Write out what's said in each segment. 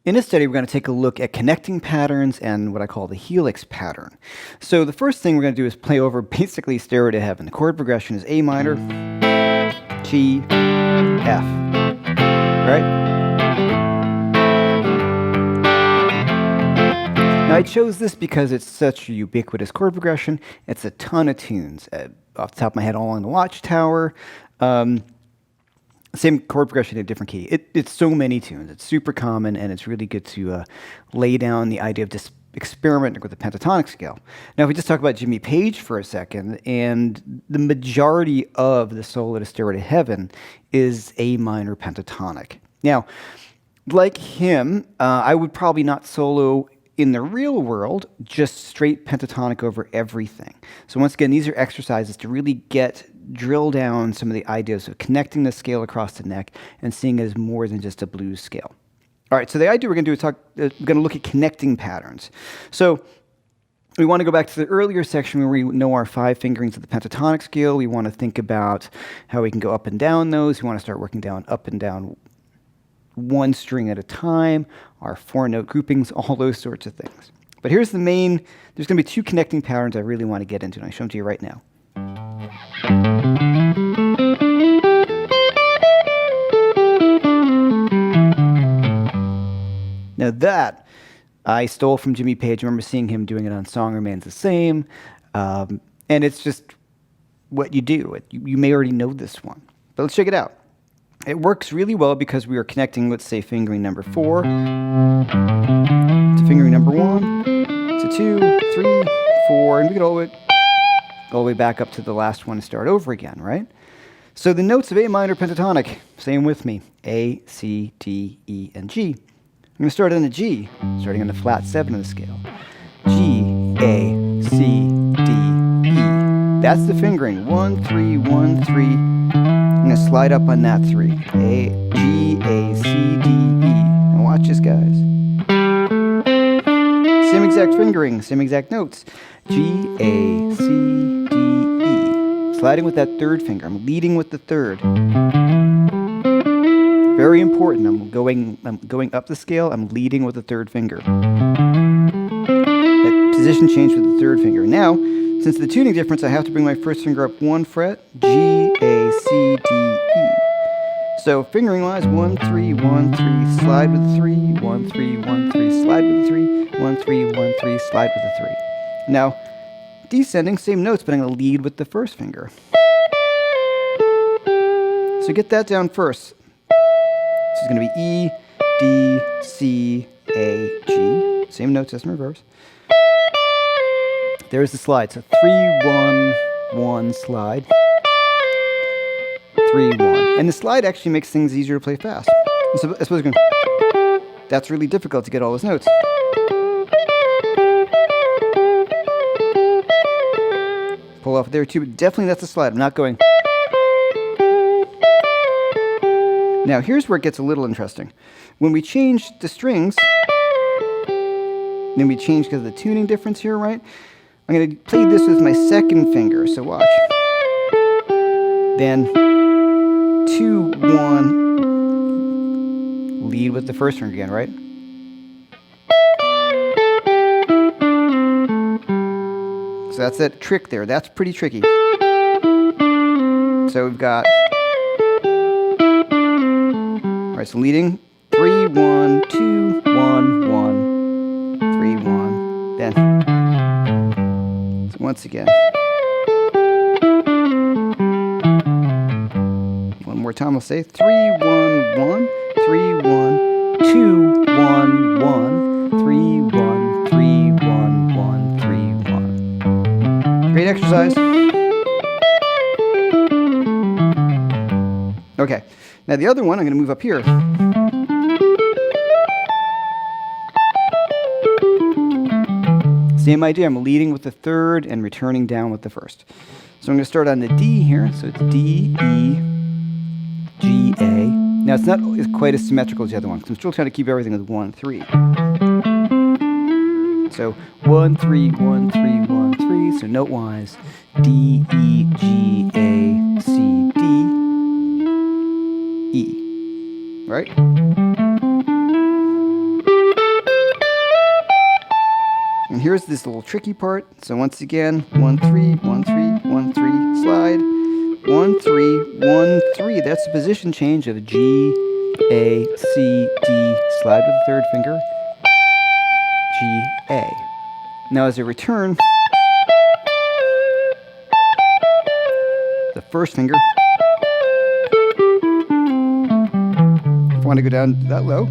In this study, we're going to take a look at connecting patterns and what I call the Helix pattern. So the first thing we're going to do is play over basically Stairway to Heaven. The chord progression is A minor, G, F, right? Now I chose this because it's such a ubiquitous chord progression. It's a ton of tunes. Off the top of my head, all along the Watchtower. Same chord progression in a different key. It's so many tunes. It's super common, and it's really good to lay down the idea of just experimenting with the pentatonic scale. Now, if we just talk about Jimmy Page for a second, and the majority of the solo to Stairway to Heaven is A minor pentatonic. Now, like him, I would probably not solo in the real world just straight pentatonic over everything. So once again, these are exercises to really drill down some of the ideas of connecting the scale across the neck and seeing it as more than just a blues scale. All right, so the idea we're going to do is we're going to look at connecting patterns. So we want to go back to the earlier section where we know our 5 fingerings of the pentatonic scale. We want to think about how we can go up and down those. We want to start working down, up and down, one string at a time, our 4-note groupings, all those sorts of things. But here's the main, there's going to be 2 connecting patterns I really want to get into, and I'll show them to you right now. Now that I stole from Jimmy Page. I remember seeing him doing it on Song Remains the Same, and it's just what you do. You may already know this one, but let's check it out. It works really well because we are connecting, let's say, fingering number 4 to fingering number 1 to 2, 3, 4, and we get all the way back up to the last one and start over again, right? So the notes of A minor pentatonic, say them with me, A, C, D, E, and G. I'm going to start on the G, starting on the flat 7 of the scale. G, A, C, D, E. That's the fingering, 1, 3, 1, 3. I'm going to slide up on that 3. A, G, A, C, D, E. And watch this, guys. Same exact fingering, same exact notes. G, A, C, D, E. Sliding with that 3rd finger. I'm leading with the 3rd. Very important. I'm going up the scale. I'm leading with the 3rd finger. That position change with the 3rd finger. Now, since the tuning difference, I have to bring my 1st finger up 1 fret. G, A, C, D, E. So fingering wise, 1, 3, 1, 3, slide with the 3, 1, 3, 1, 3, slide with the 3, 1, 3, 1, 3, slide with the 3. Now, descending, same notes, but I'm going to lead with the 1st finger. So get that down first. This is going to be E, D, C, A, G. Same notes as in reverse. There's the slide. So 3, 1, 1, slide. 3, 1. And the slide actually makes things easier to play fast. So I suppose that's really difficult to get all those notes. Pull off there too, but definitely that's a slide. I'm not going. Now here's where it gets a little interesting. When we change the strings, then we change because of the tuning difference here, right? I'm going to play this with my 2nd finger, so watch. Then 2, 1, lead with the 1st finger again, right? So that's that trick there. That's pretty tricky. So we've got, all right, so leading 3, 1, 2, 1, 1, 3, 1. Then, so once again. One more time, we'll say 3, 1, 1, 3, 1, 2, 1, 1, 3, 1, 3, 1, 1, 3, 1. Great exercise. Okay, now the other one, I'm going to move up here. Same idea, I'm leading with the 3rd and returning down with the 1st. So I'm going to start on the D here, so it's D, E, G, A. Now it's not quite as symmetrical as the other one, because I'm still trying to keep everything with 1, 3. So 1, 3, 1, 3, 1, 3. So note-wise, D, E, G, A, C, D, E. Right? And here's this little tricky part. So once again, 1, 3, 1, 3, 1, 3, slide. 1, 3, 1, 3. That's the position change of G, A, C, D, slide with the third finger, G, A. Now as a return, the first finger. If I want to go down that low.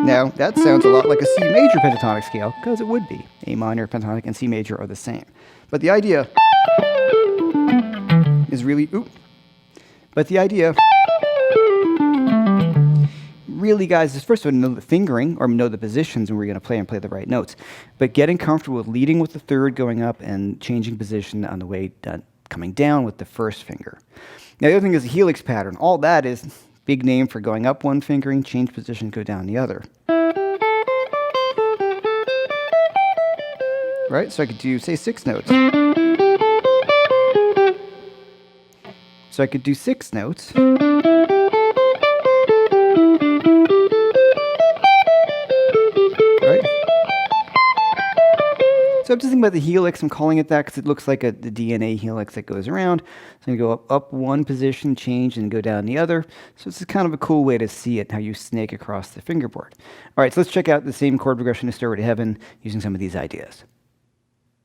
Now, that sounds a lot like a C major pentatonic scale, because it would be. A minor, pentatonic, and C major are the same. But the idea is really, really, guys, is first of all, know the fingering, or know the positions when we're going to play and play the right notes. But getting comfortable with leading with the third going up and changing position on the way coming down with the first finger. Now, the other thing is the helix pattern. All that is big name for going up one fingering, change position, go down the other. Right? So I could do, say, 6 notes. So I could do 6 notes. Right? So I'm just thinking about the helix. I'm calling it that because it looks like the DNA helix that goes around. So I'm going to go up one position, change, and go down the other. So this is kind of a cool way to see it, how you snake across the fingerboard. All right, so let's check out the same chord progression to Stairway to Heaven using some of these ideas.